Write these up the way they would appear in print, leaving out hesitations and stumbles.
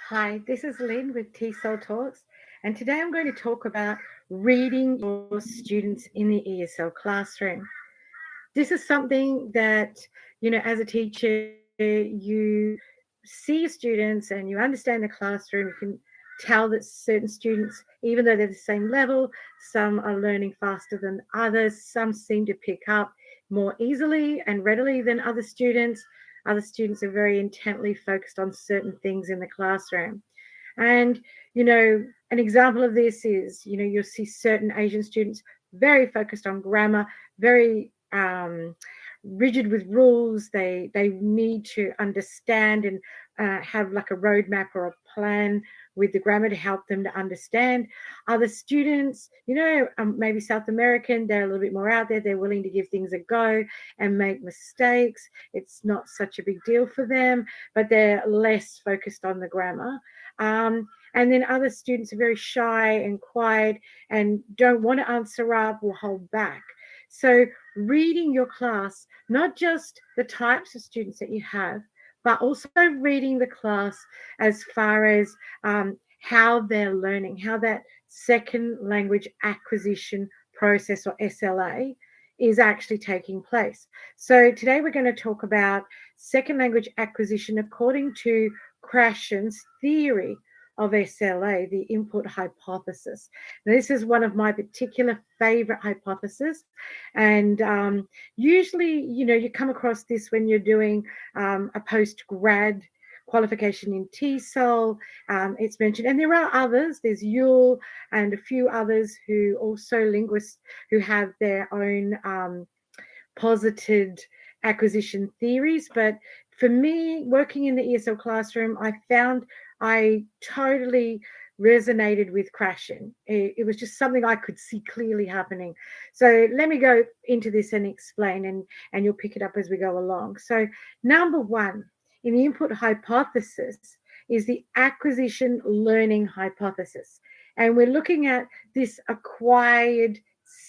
Hi, this is Lynn with TESOL Talks, and today I'm going to talk about reading your students in the ESL classroom. This is something that, as a teacher, you see your students and you understand the classroom. You can tell that certain students, even though they're the same level, some are learning faster than others, some seem to pick up more easily and readily than other students. Other students are very intently focused on certain things in the classroom. And, an example of this is, you'll see certain Asian students very focused on grammar, very rigid with rules. They need to understand and have like a roadmap or a plan with the grammar to help them to understand. Other students, maybe South American, they're a little bit more out there. They're willing to give things a go and make mistakes. It's not such a big deal for them, but they're less focused on the grammar. And then other students are very shy and quiet and don't want to answer up or hold back. So, reading your class, not just the types of students that you have, but also reading the class as far as how they're learning, how that second language acquisition process or SLA is actually taking place. So, today we're going to talk about second language acquisition according to Krashen's theory of SLA, the Imput Hypothesis. Now, this is one of my particular favorite hypotheses. And usually, you come across this when you're doing a post-grad qualification in TESOL. It's mentioned, and there are others. There's Yule and a few others who also linguists who have their own posited acquisition theories. But for me, working in the ESL classroom, I found I totally resonated with Krashen. It was just something I could see clearly happening. So let me go into this and explain, and you'll pick it up as we go along. So number one, in the Imput hypothesis is the acquisition learning hypothesis. And we're looking at this acquired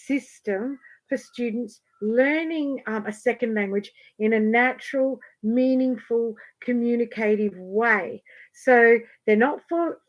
system for students learning a second language in a natural, meaningful, communicative way. So they're not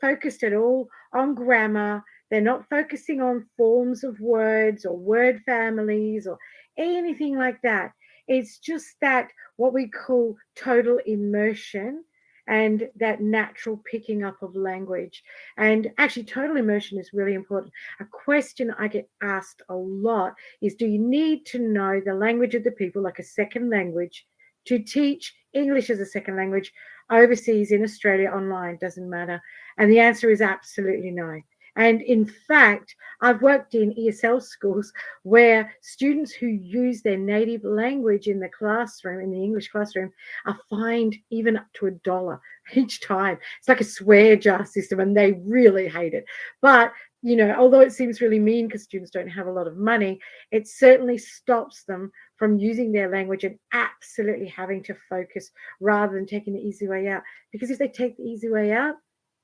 focused at all on grammar. They're not focusing on forms of words or word families or anything like that. It's just that what we call total immersion and that natural picking up of language. And actually, total immersion is really important. A question I get asked a lot is, do you need to know the language of the people, like a second language, to teach English as a second language overseas in Australia online? Doesn't matter. And the answer is absolutely no. And in fact, I've worked in ESL schools where students who use their native language in the classroom, in the English classroom, are fined even up to $1 each time. It's like a swear jar system, and they really hate it. But although it seems really mean because students don't have a lot of money, it certainly stops them from using their language and absolutely having to focus rather than taking the easy way out. Because if they take the easy way out,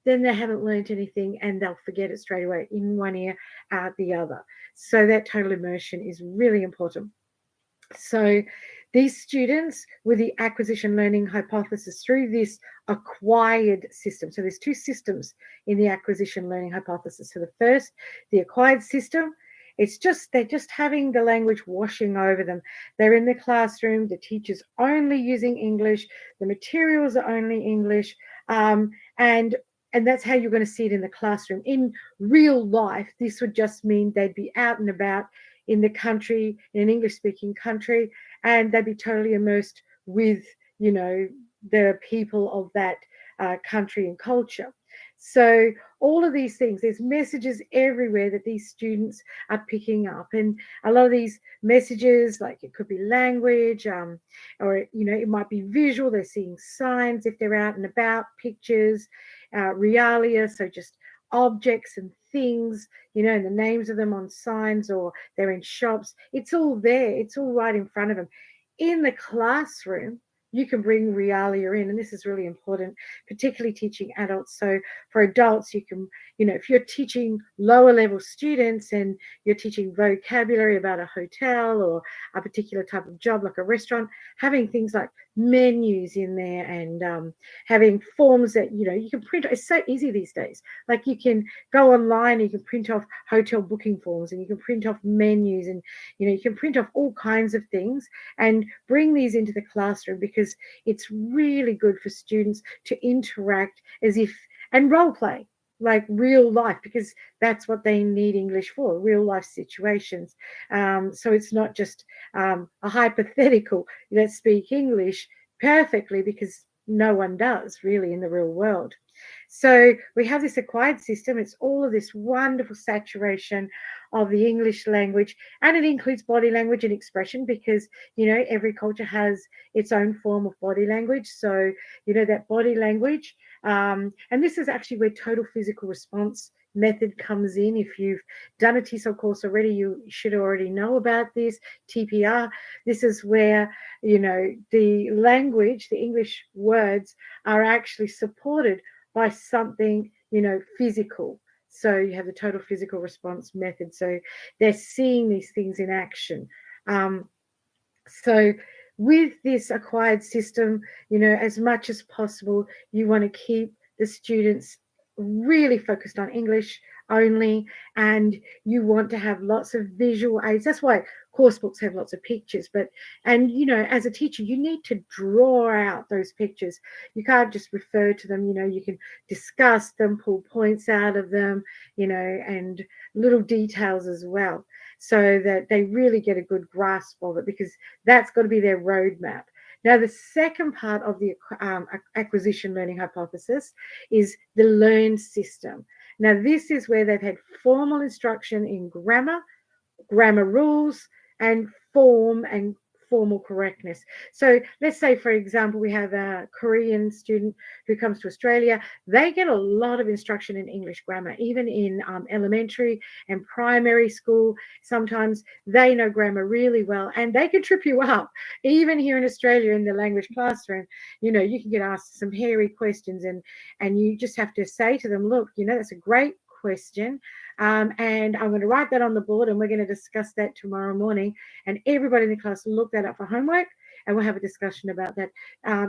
then they haven't learned anything and they'll forget it straight away, in one ear, out the other. So that total immersion is really important. So these students with the acquisition learning hypothesis through this acquired system. So there's two systems in the acquisition learning hypothesis. So the first, the acquired system, they're just having the language washing over them. They're in the classroom, the teacher's only using English, the materials are only English, and that's how you're going to see it in the classroom. In real life, this would just mean they'd be out and about in the country, in an English-speaking country, and they'd be totally immersed with, the people of that country and culture. So all of these things, there's messages everywhere that these students are picking up, and a lot of these messages, like it could be language, or it might be visual. They're seeing signs if they're out and about, pictures, realia, so just objects and things, and the names of them on signs, or they're in shops. It's all there. It's all right in front of them. In the classroom, you can bring realia in, and this is really important, particularly teaching adults. So for adults, you can, if you're teaching lower level students and you're teaching vocabulary about a hotel or a particular type of job like a restaurant, having things like menus in there, and having forms that you can print. It's so easy these days. Like you can go online, you can print off hotel booking forms, and you can print off menus, and you can print off all kinds of things and bring these into the classroom, because it's really good for students to interact as if and role play like real life, because that's what they need English for, real life situations. So it's not just a hypothetical, let's speak English perfectly, because no one does really in the real world. So we have this acquired system. It's all of this wonderful saturation of the English language, and it includes body language and expression, because every culture has its own form of body language. So that body language, and this is actually where total physical response method comes in. If you've done a TESOL course already, you should already know about this TPR. This is where the language, the English words, are actually supported by something physical. So you have the total physical response method. So they're seeing these things in action. So with this acquired system, as much as possible, you want to keep the students really focused on English only, and you want to have lots of visual aids. That's why course books have lots of pictures. And as a teacher, you need to draw out those pictures. You can't just refer to them. You can discuss them, pull points out of them, and little details as well, so that they really get a good grasp of it, because that's got to be their roadmap. Now, the second part of the acquisition learning hypothesis is the learn system. Now, this is where they've had formal instruction in grammar rules, and form and formal correctness. So let's say, for example, we have a Korean student who comes to Australia. They get a lot of instruction in English grammar, even in elementary and primary school. Sometimes they know grammar really well, and they can trip you up. Even here in Australia in the language classroom, you can get asked some hairy questions, and you just have to say to them, look, that's a great question. And I'm going to write that on the board, and we're going to discuss that tomorrow morning. And everybody in the class will look that up for homework, and we'll have a discussion about that.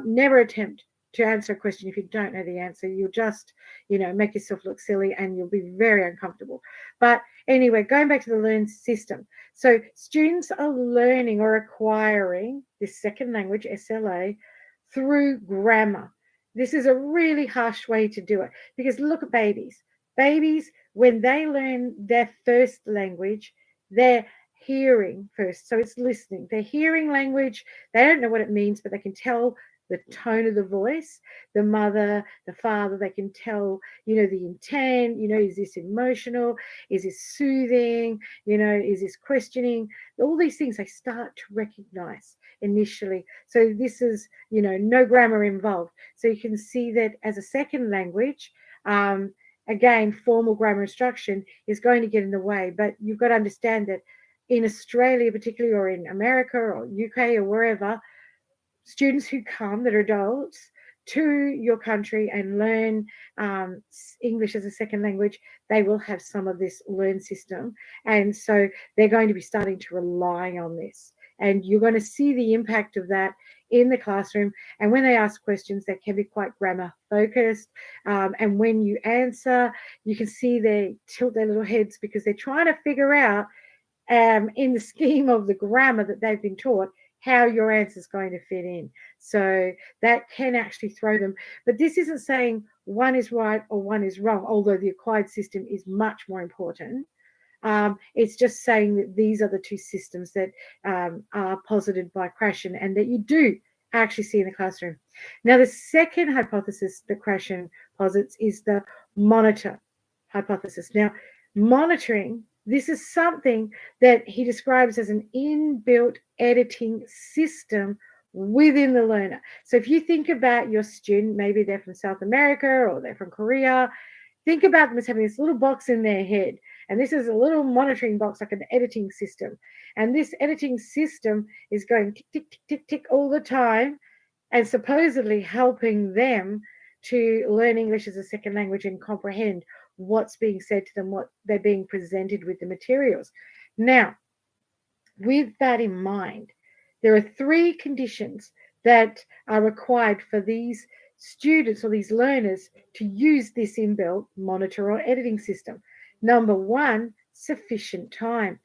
Never attempt to answer a question if you don't know the answer. You'll just, make yourself look silly, and you'll be very uncomfortable. But anyway, going back to the learn system. So students are learning or acquiring this second language, SLA, through grammar. This is a really harsh way to do it, because look at babies. Babies, when they learn their first language, they're hearing first. So it's listening. They're hearing language. They don't know what it means, but they can tell the tone of the voice, the mother, the father. They can tell, the intent, is this emotional? Is this soothing? Is this questioning? All these things they start to recognize initially. So this is, no grammar involved. So you can see that as a second language, again, formal grammar instruction is going to get in the way. But you've got to understand that in Australia, particularly, or in America or UK or wherever, students who come that are adults to your country and learn English as a second language, they will have some of this learn system. And so they're going to be starting to rely on this. And you're going to see the impact of that in the classroom. And when they ask questions, they can be quite grammar focused. And when you answer, you can see they tilt their little heads, because they're trying to figure out, in the scheme of the grammar that they've been taught, how your answer is going to fit in. So that can actually throw them. But this isn't saying one is right or one is wrong, although the acquired system is much more important. It's just saying that these are the two systems that are posited by Krashen, and that you do actually see in the classroom. Now, the second hypothesis that Krashen posits is the monitor hypothesis. Now, monitoring, this is something that he describes as an inbuilt editing system within the learner. So if you think about your student, maybe they're from South America or they're from Korea, think about them as having this little box in their head. And this is a little monitoring box, like an editing system. And this editing system is going tick, tick, tick, tick, tick all the time, and supposedly helping them to learn English as a second language and comprehend what's being said to them, what they're being presented with the materials. Now, with that in mind, there are three conditions that are required for these students or these learners to use this inbuilt monitor or editing system. Number one, sufficient time.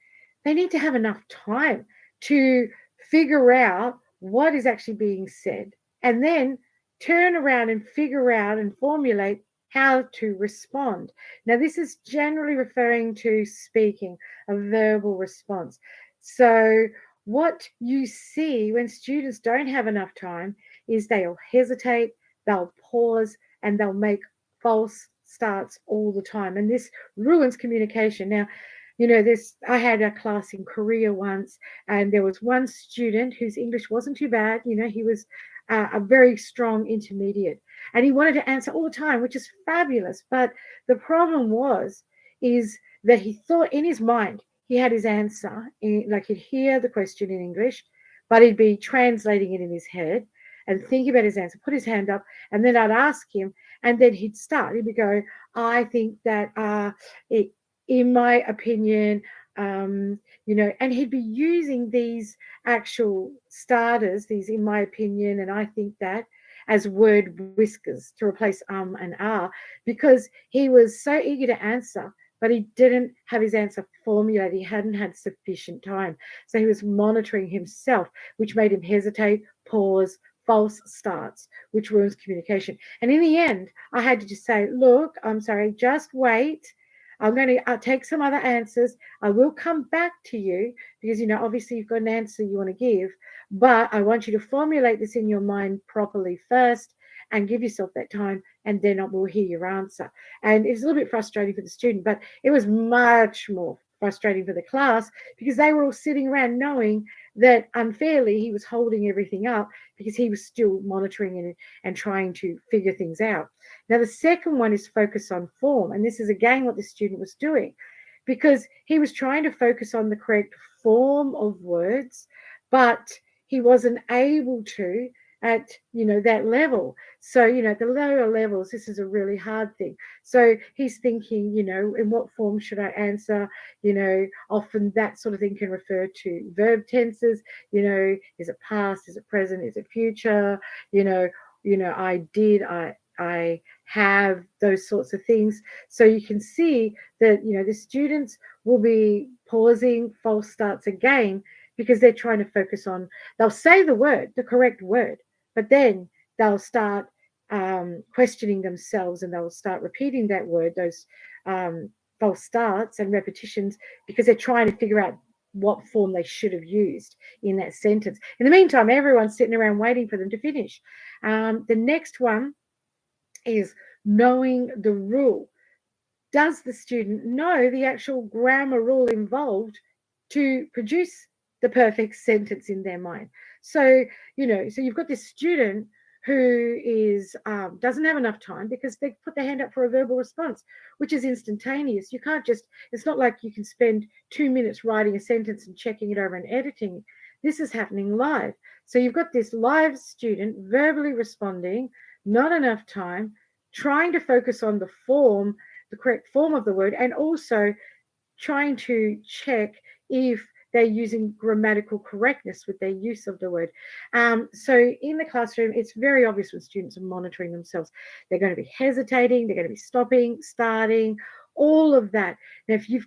They need to have enough time to figure out what is actually being said and then turn around and figure out and formulate how to respond. Now, this is generally referring to speaking, a verbal response. So, what you see when students don't have enough time is they'll hesitate, they'll pause, and they'll make false starts all the time. And this ruins communication. Now, I had a class in Korea once, and there was one student whose English wasn't too bad. He was a very strong intermediate, and he wanted to answer all the time, which is fabulous. But the problem is that he thought in his mind he had his answer, like he'd hear the question in English, but he'd be translating it in his head and think about his answer, put his hand up, and then I'd ask him, and then he'd start. He'd go, I think that in my opinion, and he'd be using these actual starters, these in my opinion, and I think that, as word whiskers to replace and because he was so eager to answer, but he didn't have his answer formulated. He hadn't had sufficient time. So he was monitoring himself, which made him hesitate, pause, false starts, which ruins communication. And in the end, I had to just say, look, I'm sorry, just wait. I'm going to take some other answers. I will come back to you because, obviously you've got an answer you want to give, but I want you to formulate this in your mind properly first and give yourself that time, and then we'll hear your answer. And it's a little bit frustrating for the student, but it was much more frustrating for the class because they were all sitting around knowing that unfairly he was holding everything up because he was still monitoring and trying to figure things out. Now, the second one is focus on form. And this is again what the student was doing because he was trying to focus on the correct form of words, but he wasn't able to at that level. So at the lower levels, this is a really hard thing. So he's thinking, in what form should I answer? Often that sort of thing can refer to verb tenses. Is it past, is it present, is it future? I did, I have, those sorts of things. So you can see that the students will be pausing false starts again because they're trying to focus on, they'll say the correct word, but then they'll start questioning themselves and they'll start repeating that word, those false starts and repetitions, because they're trying to figure out what form they should have used in that sentence. In the meantime, everyone's sitting around waiting for them to finish. The next one is knowing the rule. Does the student know the actual grammar rule involved to produce the perfect sentence in their mind? So, so you've got this student who is doesn't have enough time because they put their hand up for a verbal response, which is instantaneous. You can't just, it's not like you can spend 2 minutes writing a sentence and checking it over and editing. This is happening live. So you've got this live student verbally responding, not enough time, trying to focus on the form, the correct form of the word, and also trying to check if they're using grammatical correctness with their use of the word. So in the classroom, it's very obvious when students are monitoring themselves. They're going to be hesitating, they're going to be stopping, starting, all of that. Now, if you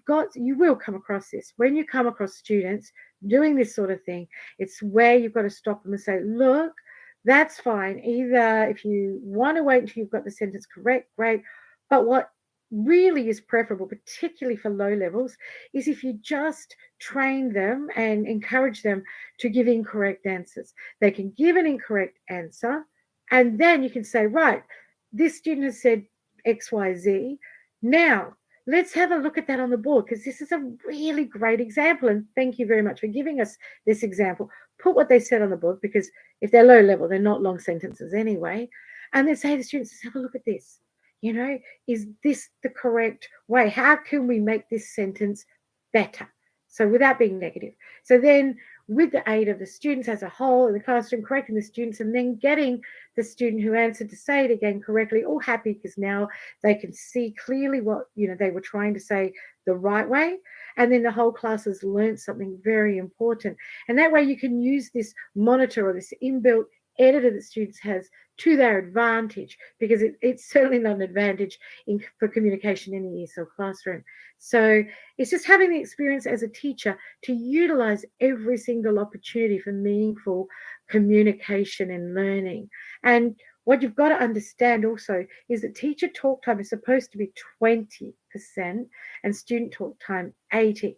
will come across this. When you come across students doing this sort of thing, it's where you've got to stop them and say, look, that's fine. Either if you want to wait until you've got the sentence correct, great. But what really is preferable, particularly for low levels, is if you just train them and encourage them to give incorrect answers. They can give an incorrect answer, and then you can say, right, this student has said XYZ. Now, let's have a look at that on the board because this is a really great example. And thank you very much for giving us this example. Put what they said on the board because if they're low level, they're not long sentences anyway. And then say to the students, let's have a look at this. Is this the correct way? How can we make this sentence better? So without being negative. So then with the aid of the students as a whole in the classroom, correcting the students and then getting the student who answered to say it again correctly, all happy because now they can see clearly what they were trying to say the right way. And then the whole class has learned something very important. And that way you can use this monitor or this inbuilt editor that students has to their advantage, because it's certainly not an advantage for communication in the ESL classroom. So it's just having the experience as a teacher to utilize every single opportunity for meaningful communication and learning. And what you've got to understand also is that teacher talk time is supposed to be 20% and student talk time 80%.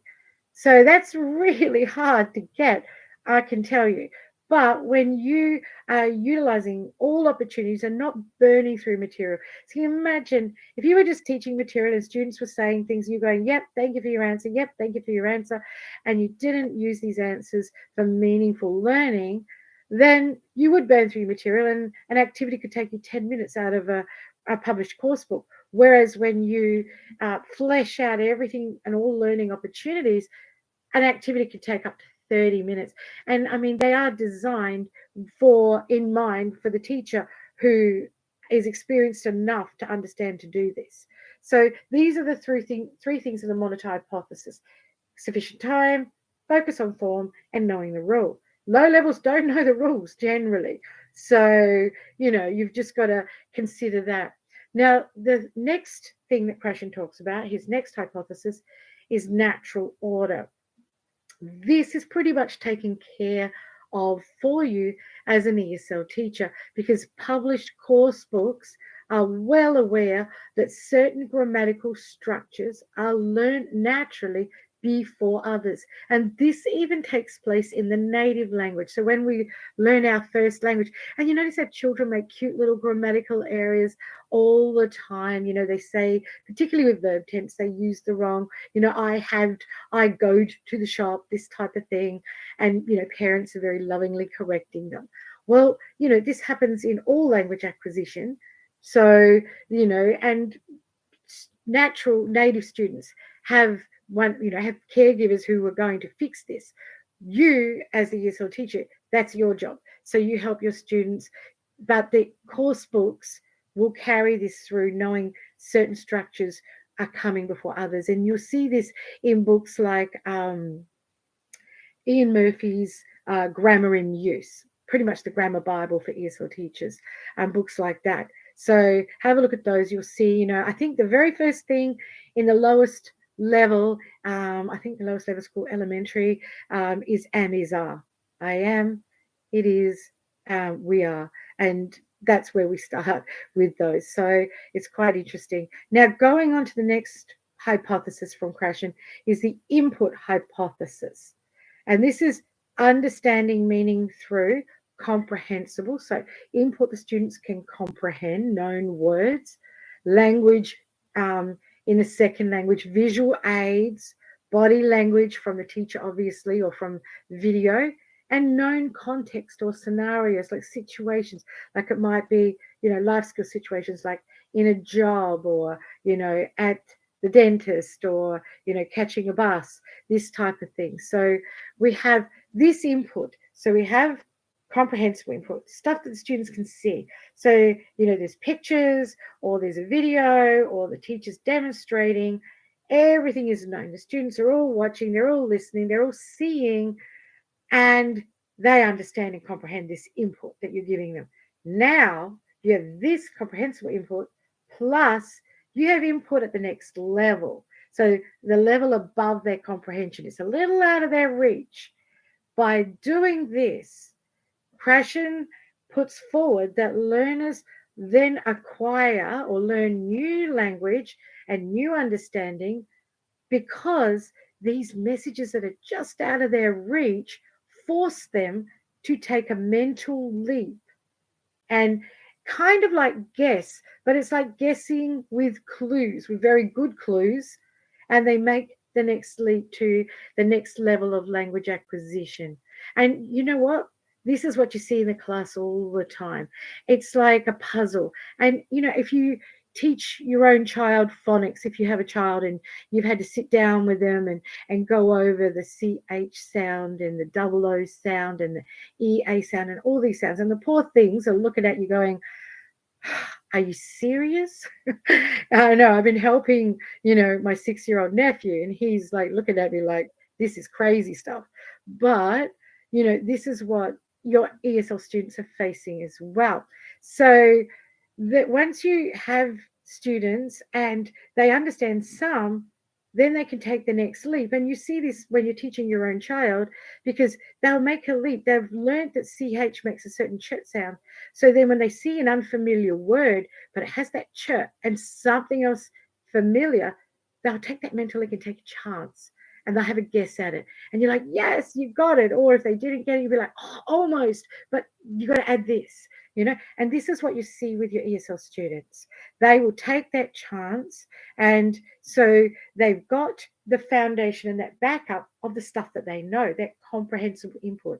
So that's really hard to get, I can tell you. But when you are utilizing all opportunities and not burning through material, so you imagine if you were just teaching material and students were saying things, you're going, yep, thank you for your answer, yep, thank you for your answer, and you didn't use these answers for meaningful learning, then you would burn through your material, and an activity could take you 10 minutes out of a published course book. Whereas when you flesh out everything and all learning opportunities, an activity could take up to 30 minutes. And I mean, they are designed in mind for the teacher who is experienced enough to understand to do this. So these are the three things of the Monty hypothesis: sufficient time, focus on form, and knowing the rule. Low levels don't know the rules generally. So, you've just got to consider that. Now, the next thing that Krashen talks about, his next hypothesis, is natural order. This is pretty much taken care of for you as an ESL teacher, because published course books are well aware that certain grammatical structures are learned naturally before others. And this even takes place in the native language. So when we learn our first language, and you notice that children make cute little grammatical errors all the time. They say, particularly with verb tense, they use the wrong, I go to the shop, this type of thing. And, parents are very lovingly correcting them. Well, this happens in all language acquisition. So, and natural native students have caregivers who are going to fix this. You, as the ESL teacher, that's your job. So you help your students, but the course books will carry this through, knowing certain structures are coming before others. And you'll see this in books like Ian Murphy's Grammar in Use, pretty much the grammar Bible for ESL teachers, and books like that. So have a look at those. You'll see, I think the very first thing in the lowest level, I think the lowest level school elementary, is am, is, are. I am, it is, we are. And that's where we start with those. So it's quite interesting. Now, going on to the next hypothesis from Krashen is the Imput Hypothesis. And this is understanding meaning through comprehensible. So input, the students can comprehend known words, language in the second language, visual aids, body language from the teacher, obviously, or from video, and known context or scenarios, like situations, like it might be, life skill situations, like in a job, or, at the dentist, or, catching a bus, this type of thing. So we have this input. So we have comprehensible input, stuff that the students can see. So, there's pictures, or there's a video, or the teacher's demonstrating. Everything is known. The students are all watching, they're all listening, they're all seeing, and they understand and comprehend this input that you're giving them. Now, you have this comprehensible input, plus you have input at the next level. So the level above their comprehension is a little out of their reach. By doing this, Krashen puts forward that learners then acquire or learn new language and new understanding, because these messages that are just out of their reach force them to take a mental leap and kind of like guess, but it's like guessing with clues, with very good clues, and they make the next leap to the next level of language acquisition. And you know what? This is what you see in the class all the time. It's like a puzzle. And, if you teach your own child phonics, if you have a child and you've had to sit down with them and go over the CH sound and the double O sound and the EA sound and all these sounds, and the poor things are looking at you going, are you serious? I know, I've been helping, my 6-year-old nephew, and he's like looking at me like, this is crazy stuff. But, this is what, your ESL students are facing as well. So that once you have students and they understand some, then they can take the next leap. And you see this when you're teaching your own child, because they'll make a leap. They've learned that CH makes a certain ch sound. So then when they see an unfamiliar word, but it has that ch and something else familiar, they'll take that mental leap and take a chance. And they'll have a guess at it. And you're like, yes, you got it. Or if they didn't get it, you'll be like, oh, almost, but you got to add this, you know. And this is what you see with your ESL students. They will take that chance. And so they've got the foundation and that backup of the stuff that they know, that comprehensible input.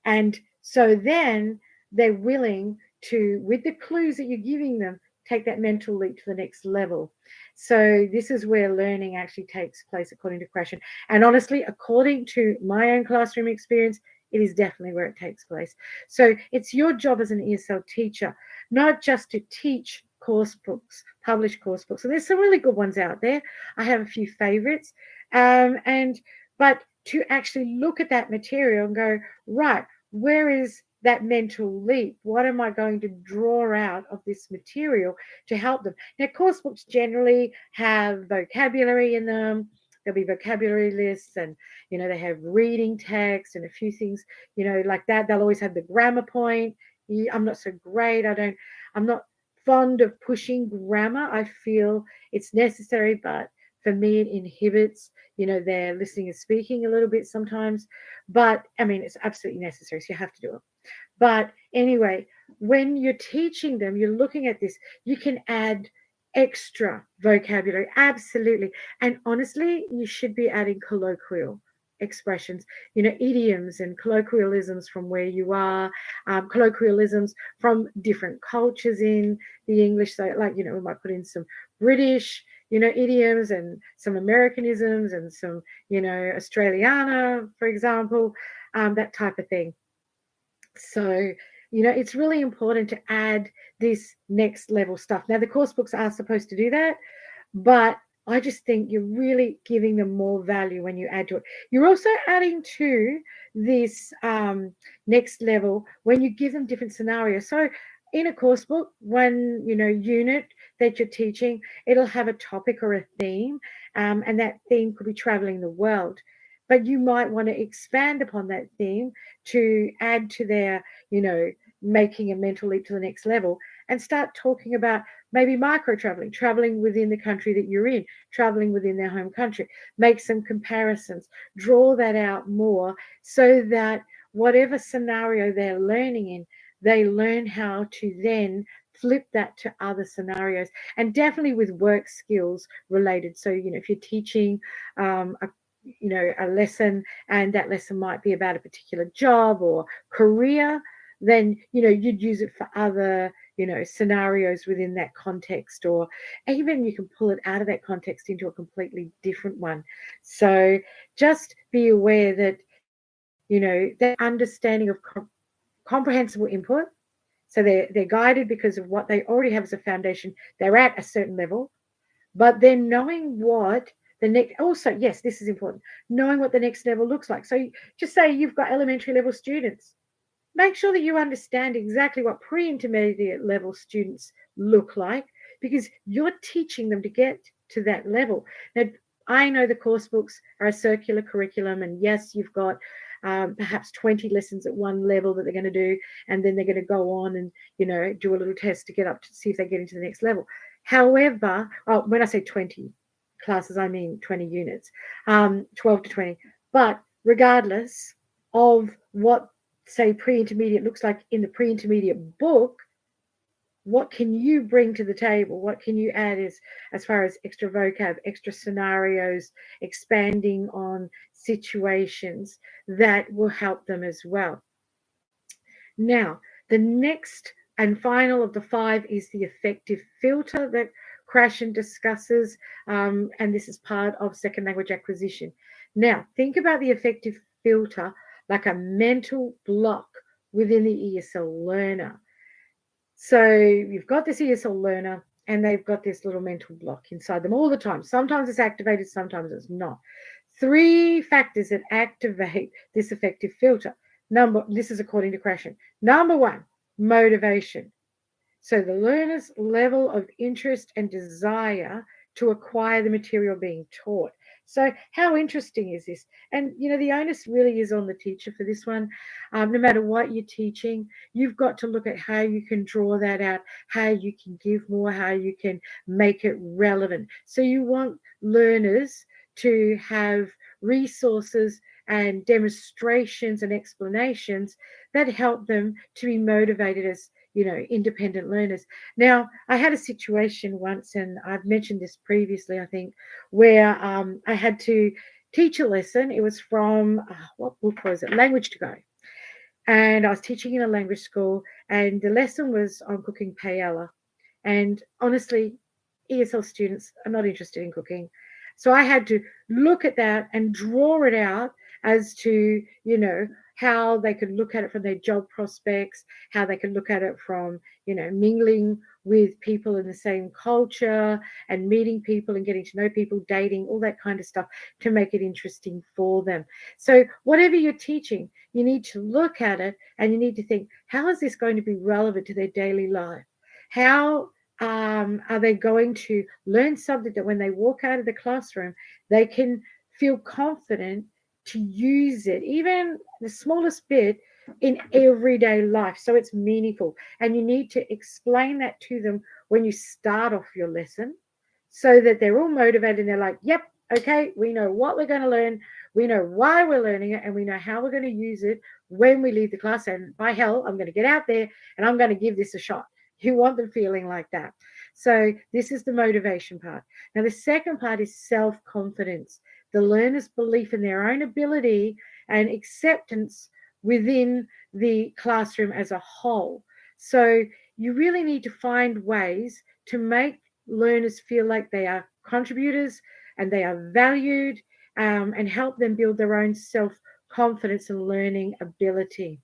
And so then they're willing to, with the clues that you're giving them, take that mental leap to the next level. So this is where learning actually takes place, according to Krashen. And honestly, according to my own classroom experience, it is definitely where it takes place. So it's your job as an ESL teacher, not just to teach course books, publish course books. And there's some really good ones out there. I have a few favorites. But to actually look at that material and go, right, where is that mental leap? What am I going to draw out of this material to help them? Now, course books generally have vocabulary in them. There'll be vocabulary lists, and they have reading text and a few things, like that. They'll always have the grammar point. I'm not so great. I'm not fond of pushing grammar. I feel it's necessary, but for me, it inhibits, their listening and speaking a little bit sometimes. But I mean, it's absolutely necessary, so you have to do it. But anyway, when you're teaching them, you're looking at this, you can add extra vocabulary, absolutely. And honestly, you should be adding colloquial expressions, idioms and colloquialisms from where you are, colloquialisms from different cultures in the English. So like, we might put in some British, idioms and some Americanisms and some, Australiana, for example, that type of thing. So, it's really important to add this next level stuff. Now, the course books are supposed to do that, but I just think you're really giving them more value when you add to it. You're also adding to this next level when you give them different scenarios. So in a course book, one unit that you're teaching, it'll have a topic or a theme, and that theme could be traveling the world. But you might want to expand upon that theme to add to their, making a mental leap to the next level, and start talking about maybe micro traveling within the country that you're in, traveling within their home country. Make some comparisons, draw that out more so that whatever scenario they're learning in, they learn how to then flip that to other scenarios, and definitely with work skills related. So, if you're teaching a lesson, and that lesson might be about a particular job or career, then you'd use it for other scenarios within that context, or even you can pull it out of that context into a completely different one. So just be aware that that understanding of comprehensible input, so they're guided because of what they already have as a foundation. They're at a certain level, but then knowing what the next, also, yes, this is important, knowing what the next level looks like. So just say you've got elementary level students, make sure that you understand exactly what pre-intermediate level students look like, because you're teaching them to get to that level. Now, I know the course books are a circular curriculum, and yes, you've got perhaps 20 lessons at one level that they're going to do, and then they're going to go on and do a little test to get up to see if they get into the next level. However, when I say 20 classes, I mean 20 units, 12 to 20. But regardless of what, say, pre-intermediate looks like in the pre-intermediate book, what can you bring to the table? What can you add as far as extra vocab, extra scenarios, expanding on situations that will help them as well? Now, the next and final of the 5 is the affective filter that Krashen discusses, and this is part of second language acquisition. Now, think about the affective filter like a mental block within the ESL learner. So you've got this ESL learner, and they've got this little mental block inside them all the time. Sometimes it's activated, sometimes it's not. 3 factors that activate this affective filter. This is according to Krashen. Number one, motivation. So the learner's level of interest and desire to acquire the material being taught. So how interesting is this? And the onus really is on the teacher for this one. No matter what you're teaching, you've got to look at how you can draw that out, how you can give more, how you can make it relevant. So you want learners to have resources and demonstrations and explanations that help them to be motivated as independent learners. Now, I had a situation once, and I've mentioned this previously, I think, where I had to teach a lesson. It was from, what book was it? Language to Go. And I was teaching in a language school, and the lesson was on cooking paella. And honestly, ESL students are not interested in cooking. So I had to look at that and draw it out as to, how they could look at it from their job prospects, how they could look at it from, mingling with people in the same culture and meeting people and getting to know people, dating, all that kind of stuff to make it interesting for them. So whatever you're teaching, you need to look at it and you need to think, how is this going to be relevant to their daily life? How are they going to learn something that when they walk out of the classroom, they can feel confident to use it, even the smallest bit, in everyday life, so it's meaningful? And you need to explain that to them when you start off your lesson so that they're all motivated and they're like, yep, okay, we know what we're going to learn, we know why we're learning it, and we know how we're going to use it when we leave the class. And by hell, I'm going to get out there and I'm going to give this a shot. You want them feeling like that. So this is the motivation part. Now, the second part is self-confidence, the learner's belief in their own ability and acceptance within the classroom as a whole. So you really need to find ways to make learners feel like they are contributors and they are valued, and help them build their own self-confidence and learning ability.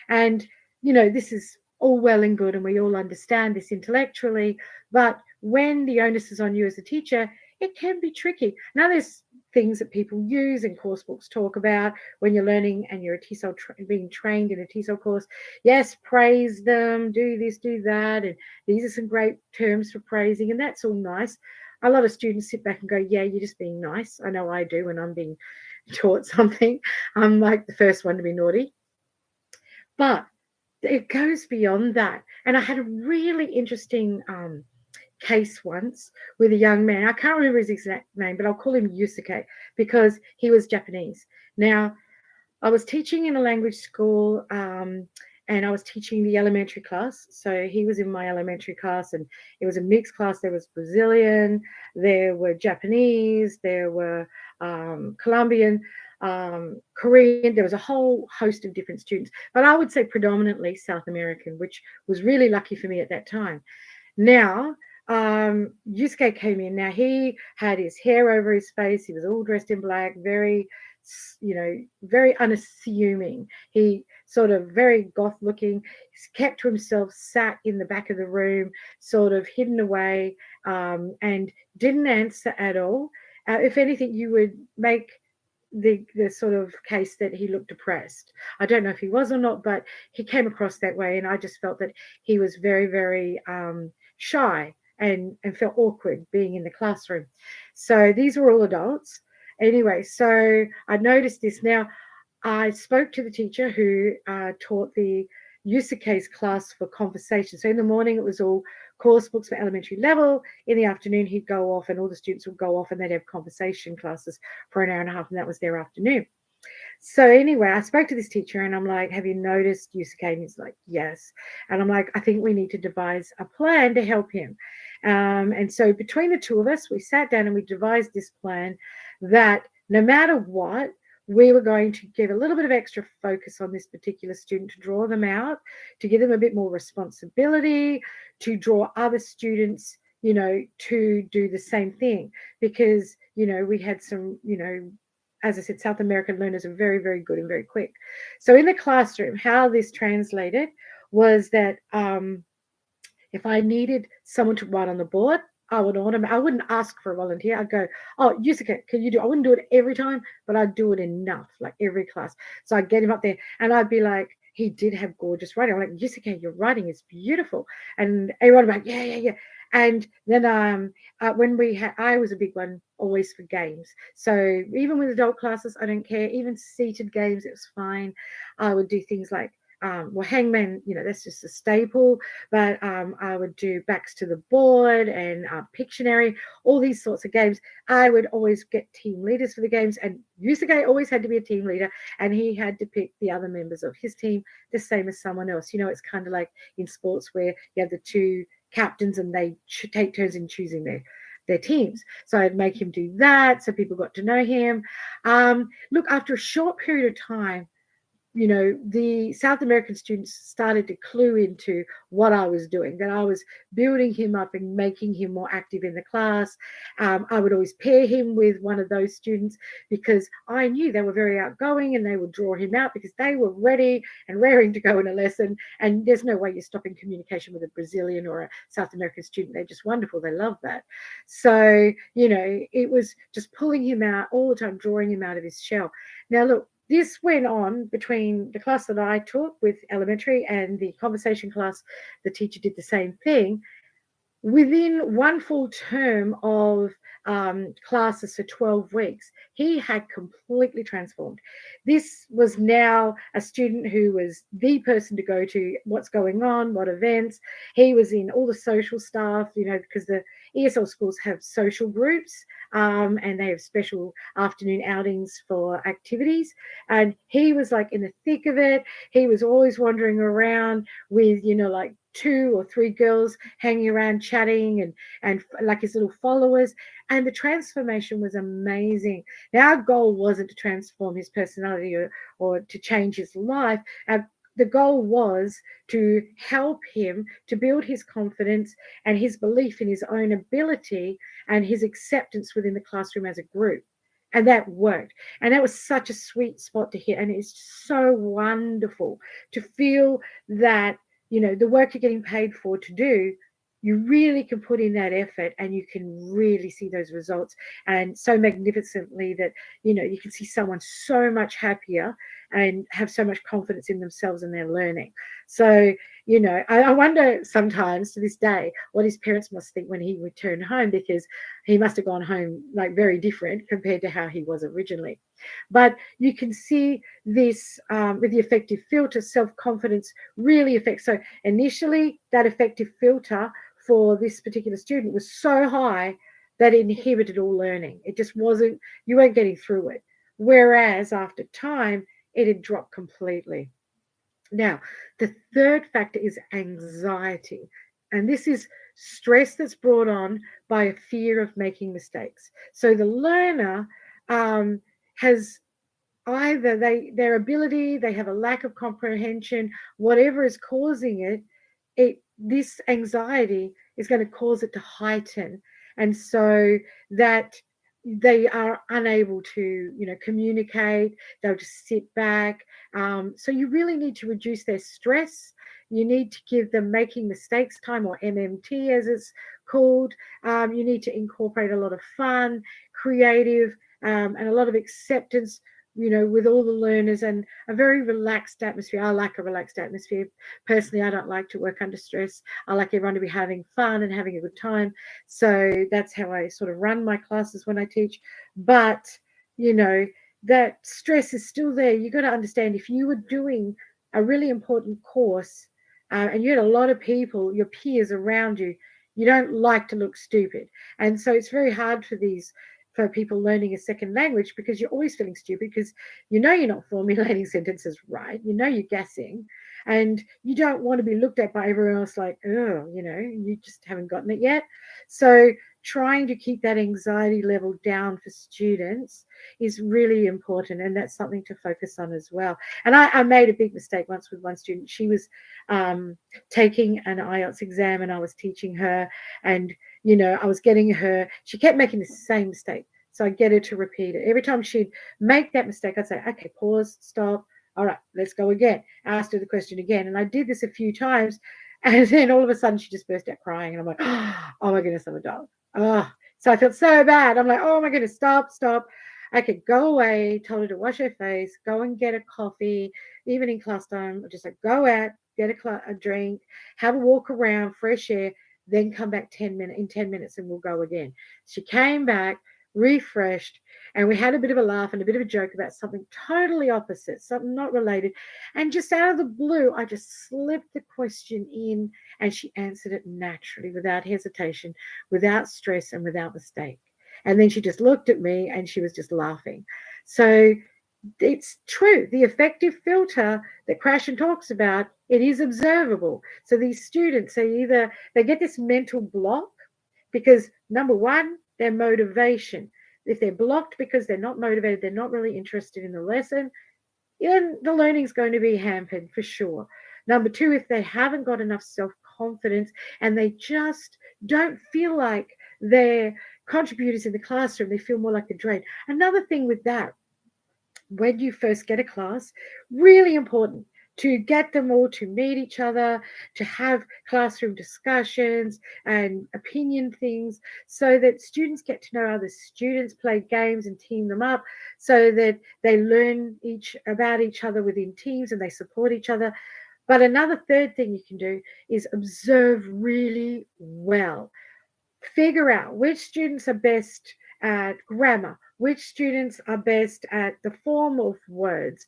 And, this is all well and good, and we all understand this intellectually, but when the onus is on you as a teacher, it can be tricky. Now, there's things that people use and course books talk about when you're learning and you're a TESOL being trained in a TESOL course. Yes, praise them, do this, do that, and these are some great terms for praising, and that's all nice. A lot of students sit back and go, yeah, you're just being nice. I know I do when I'm being taught something. I'm like the first one to be naughty. But it goes beyond that. And I had a really interesting case once with a young man. I can't remember his exact name, but I'll call him Yusuke because he was Japanese. Now, I was teaching in a language school, and I was teaching the elementary class. So he was in my elementary class, and it was a mixed class. There was Brazilian, there were Japanese, there were Colombian, Korean. There was a whole host of different students, but I would say predominantly South American, which was really lucky for me at that time. Now, Yusuke came in. Now, he had his hair over his face. He was all dressed in black, very, very unassuming. He sort of very goth looking, kept to himself, sat in the back of the room, sort of hidden away, and didn't answer at all. If anything, you would make the sort of case that he looked depressed. I don't know if he was or not, but he came across that way, and I just felt that he was very, very shy and felt awkward being in the classroom. So these were all adults. Anyway, so I noticed this. Now, I spoke to the teacher who taught the Yusuke's class for conversation. So in the morning, it was all course books for elementary level. In the afternoon, he'd go off and all the students would go off and they'd have conversation classes for an hour and a half, and that was their afternoon. So anyway, I spoke to this teacher and I'm like, have you noticed Yusuke? And he's like, yes. And I'm like, I think we need to devise a plan to help him. And so between the two of us, we sat down and we devised this plan that no matter what, we were going to give a little bit of extra focus on this particular student to draw them out, to give them a bit more responsibility, to draw other students, to do the same thing. Because, we had some, as I said, South American learners are very, very good and very quick. So in the classroom, how this translated was that if I needed someone to write on the board, I wouldn't ask for a volunteer. I'd go, oh, Yusuke, can you do? I wouldn't do it every time, but I'd do it enough, like every class. So I'd get him up there, and I'd be like, he did have gorgeous writing. I'm like, Yusuke, your writing is beautiful, and everyone would be like, yeah. And then when I was a big one always for games. So even with adult classes, I don't care. Even seated games, it was fine. I would do things like hangman, that's just a staple, but I would do backs to the board and Pictionary, all these sorts of games. I would always get team leaders for the games, and Yusuke always had to be a team leader, and he had to pick the other members of his team the same as someone else. It's kind of like in sports where you have the two captains and they take turns in choosing their teams. So I'd make him do that so people got to know him. Look, after a short period of time, the South American students started to clue into what I was doing, that I was building him up and making him more active in the class. I would always pair him with one of those students because I knew they were very outgoing, and they would draw him out because they were ready and raring to go in a lesson. And there's no way you're stopping communication with a Brazilian or a South American student. They're just wonderful. They love that. So, it was just pulling him out all the time, drawing him out of his shell. Now, look, this went on between the class that I taught with elementary and the conversation class. The teacher did the same thing. Within one full term of classes for 12 weeks, he had completely transformed. This was now a student who was the person to go to, what's going on, what events. He was in all the social stuff, because the ESL schools have social groups, and they have special afternoon outings for activities. And he was like in the thick of it. He was always wandering around with, like 2 or 3 girls hanging around chatting and like his little followers, and the transformation was amazing. Now, our goal wasn't to transform his personality or to change his life. The goal was to help him to build his confidence and his belief in his own ability and his acceptance within the classroom as a group. And that worked. And that was such a sweet spot to hit. And it's so wonderful to feel that the work you're getting paid for to do, you really can put in that effort and you can really see those results, and so magnificently that you can see someone so much happier and have so much confidence in themselves and their learning. So I wonder sometimes to this day what his parents must think when he returned home, because he must have gone home like very different compared to how he was originally. But you can see this with the affective filter, self-confidence really affects. So initially that affective filter for this particular student was so high that it inhibited all learning. It just wasn't, you weren't getting through it. Whereas after time, it had dropped completely. Now, the third factor is anxiety. And this is stress that's brought on by a fear of making mistakes. So the learner has either their ability, they have a lack of comprehension, whatever is causing this anxiety is going to cause it to heighten, and so that they are unable to communicate. They'll just sit back. So you really need to reduce their stress. You need to give them making mistakes time, or MMT as it's called. You need to incorporate a lot of fun, creative, and a lot of acceptance with all the learners, and a very relaxed atmosphere. I like a relaxed atmosphere. Personally, I don't like to work under stress. I like everyone to be having fun and having a good time. So that's how I sort of run my classes when I teach. But, that stress is still there. You got to understand, if you were doing a really important course and you had a lot of people, your peers around you, you don't like to look stupid. And so it's very hard for people learning a second language, because you're always feeling stupid, because you're not formulating sentences right, you're guessing, and you don't want to be looked at by everyone else like, oh, you just haven't gotten it yet. So trying to keep that anxiety level down for students is really important, and that's something to focus on as well. And I made a big mistake once with one student. She was taking an IELTS exam, and I was teaching her, and I was getting her, she kept making the same mistake. So I get her to repeat it. Every time she'd make that mistake, I'd say, okay, pause, stop. All right, let's go again. I asked her the question again. And I did this a few times. And then all of a sudden she just burst out crying. And I'm like, oh my goodness, I'm a dog. Oh, so I felt so bad. I'm like, oh my goodness, stop. I could go away, told her to wash her face, go and get a coffee, even in class time, just like go out, get a drink, have a walk around, fresh air, then come back 10 minutes and we'll go again. She came back, refreshed, and we had a bit of a laugh and a bit of a joke about something totally opposite, something not related. And just out of the blue, I just slipped the question in and she answered it naturally, without hesitation, without stress, and without mistake. And then she just looked at me and she was just laughing. So it's true. The affective filter that Krashen talks about, it is observable. So these students, they get this mental block because, number one, their motivation. If they're blocked because they're not motivated, they're not really interested in the lesson, then the learning's going to be hampered for sure. Number two, if they haven't got enough self-confidence and they just don't feel like they're contributors in the classroom, they feel more like a drain. Another thing with that, when you first get a class, really important to get them all to meet each other, to have classroom discussions and opinion things, so that students get to know other students, play games and team them up, so that they learn about each other within teams and they support each other. But another third thing you can do is observe really well. Figure out which students are best at grammar, which students are best at the form of words,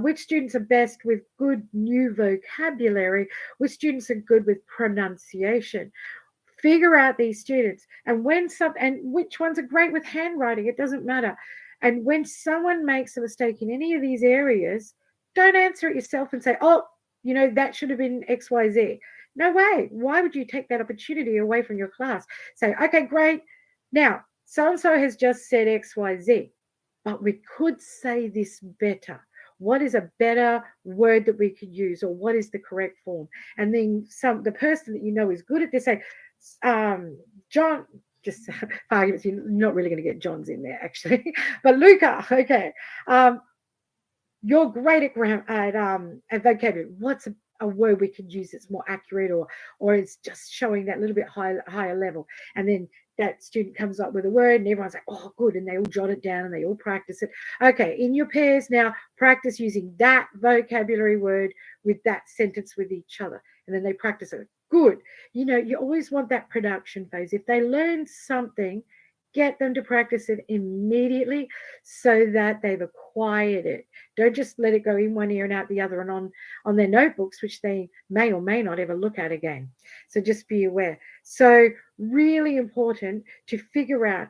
which students are best with good new vocabulary, which students are good with pronunciation. Figure out these students, and which ones are great with handwriting. It doesn't matter. And when someone makes a mistake in any of these areas, don't answer it yourself and say, oh, that should have been XYZ. No way. Why would you take that opportunity away from your class? Say, okay, great. Now, so-and-so has just said XYZ, but we could say this better. What is a better word that we could use, or what is the correct form? And then the person that you know is good at this, say, John, just for arguments, you're not really going to get John's in there actually, but Luca, okay, you're great at vocabulary. What's a word we could use that's more accurate, or it's just showing that little bit higher level? And then that student comes up with a word and everyone's like, oh, good. And they all jot it down and they all practice it. Okay, in your pairs now, practice using that vocabulary word with that sentence with each other. And then they practice it. Good. You always want that production phase. If they learn something, get them to practice it immediately so that they've acquired it. Don't just let it go in one ear and out the other and on their notebooks, which they may or may not ever look at again. So just be aware. So really important to figure out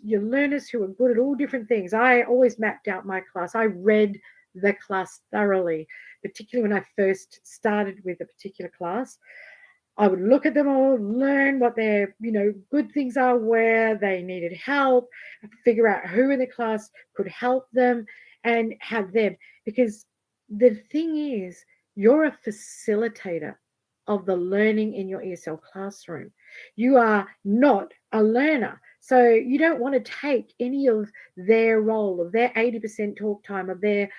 your learners who are good at all different things. I always mapped out my class. I read the class thoroughly, particularly when I first started with a particular class. I would look at them all, learn what their, good things are, where they needed help, figure out who in the class could help them and have them. Because the thing is, you're a facilitator of the learning in your ESL classroom. You are not a learner. So you don't want to take any of their role, of their 80% talk time, of their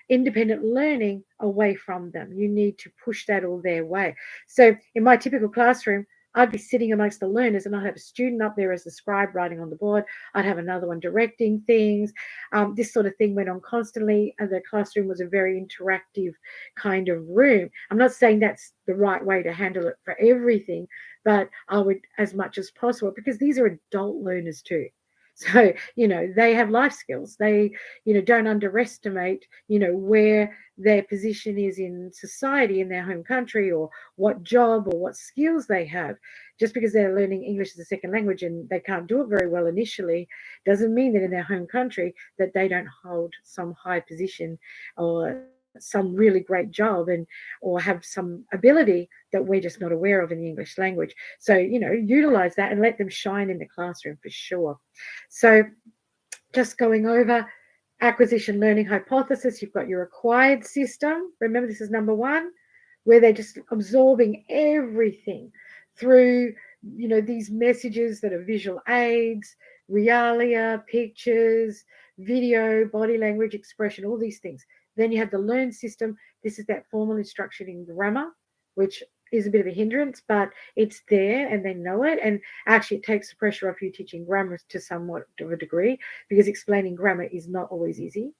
independent learning away from them. You need to push that all their way. So in my typical classroom, I'd be sitting amongst the learners and I'd have a student up there as the scribe writing on the board. I'd have another one directing things. This sort of thing went on constantly, and the classroom was a very interactive kind of room. I'm not saying that's the right way to handle it for everything, but I would, as much as possible, because these are adult learners too. So, they have life skills. They, don't underestimate, where their position is in society, in their home country, or what job or what skills they have. Just because they're learning English as a second language and they can't do it very well initially, doesn't mean that in their home country that they don't hold some high position or some really great job or have some ability that we're just not aware of in the English language. So, utilize that and let them shine in the classroom for sure. So just going over acquisition learning hypothesis, you've got your acquired system. Remember, this is number one, where they're just absorbing everything through, these messages that are visual aids, realia, pictures, video, body language, expression, all these things. Then you have the learn system. This is that formal instruction in grammar, which is a bit of a hindrance, but it's there and they know it. And actually, it takes the pressure off you teaching grammar to somewhat of a degree, because explaining grammar is not always easy.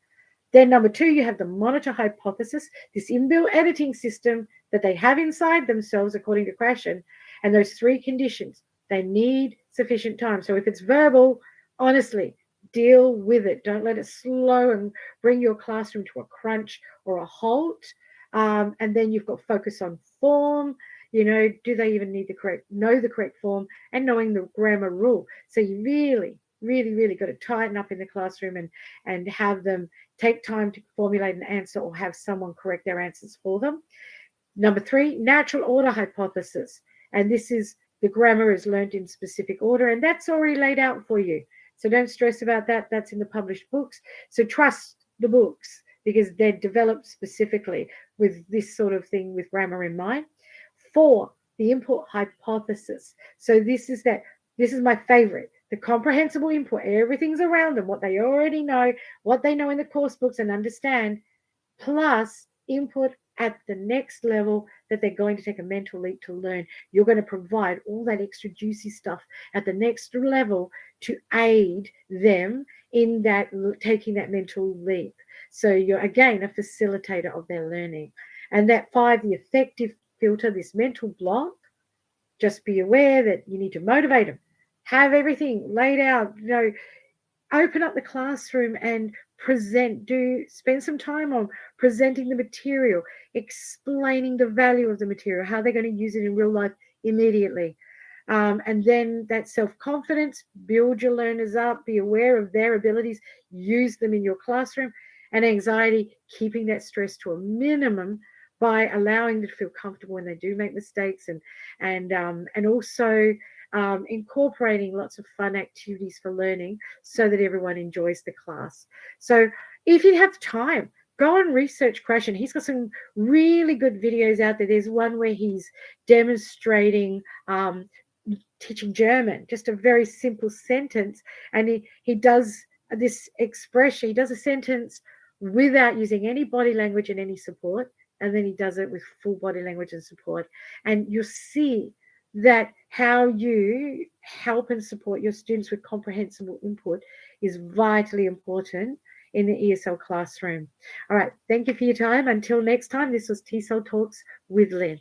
Then number 2, you have the monitor hypothesis, this inbuilt editing system that they have inside themselves, according to Krashen. And those 3 conditions, they need sufficient time. So if it's verbal, honestly, deal with it. Don't let it slow and bring your classroom to a crunch or a halt. And then you've got focus on form. Do they even know the correct form, and knowing the grammar rule. So you really got to tighten up in the classroom and have them take time to formulate an answer or have someone correct their answers for them. Number 3, natural order hypothesis. And this is the grammar is learned in specific order, and that's already laid out for you. So don't stress about that. That's in the published books. So trust the books, because they're developed specifically with this sort of thing with grammar in mind. 4, the input hypothesis. So this is my favorite. The comprehensible input, everything's around them, what they already know, what they know in the course books and understand, plus input at the next level that they're going to take a mental leap to learn. You're going to provide all that extra juicy stuff at the next level to aid them in that taking that mental leap. So you're, again, a facilitator of their learning. And that 5, the affective filter, this mental block, just be aware that you need to motivate them. Have everything laid out, open up the classroom and spend some time on presenting the material, explaining the value of the material, how they're going to use it in real life immediately. And then that self-confidence, build your learners up, be aware of their abilities, use them in your classroom. And anxiety, keeping that stress to a minimum by allowing them to feel comfortable when they do make mistakes, and also incorporating lots of fun activities for learning so that everyone enjoys the class. So if you have time, go and research Krashen. He's got some really good videos out there. There's one where he's demonstrating teaching German, just a very simple sentence. And he does this expression, he does a sentence without using any body language and any support. And then he does it with full body language and support. And you'll see that how you help and support your students with comprehensible input is vitally important in the ESL classroom. All right, thank you for your time. Until next time, this was TESOL Talks with Lynn.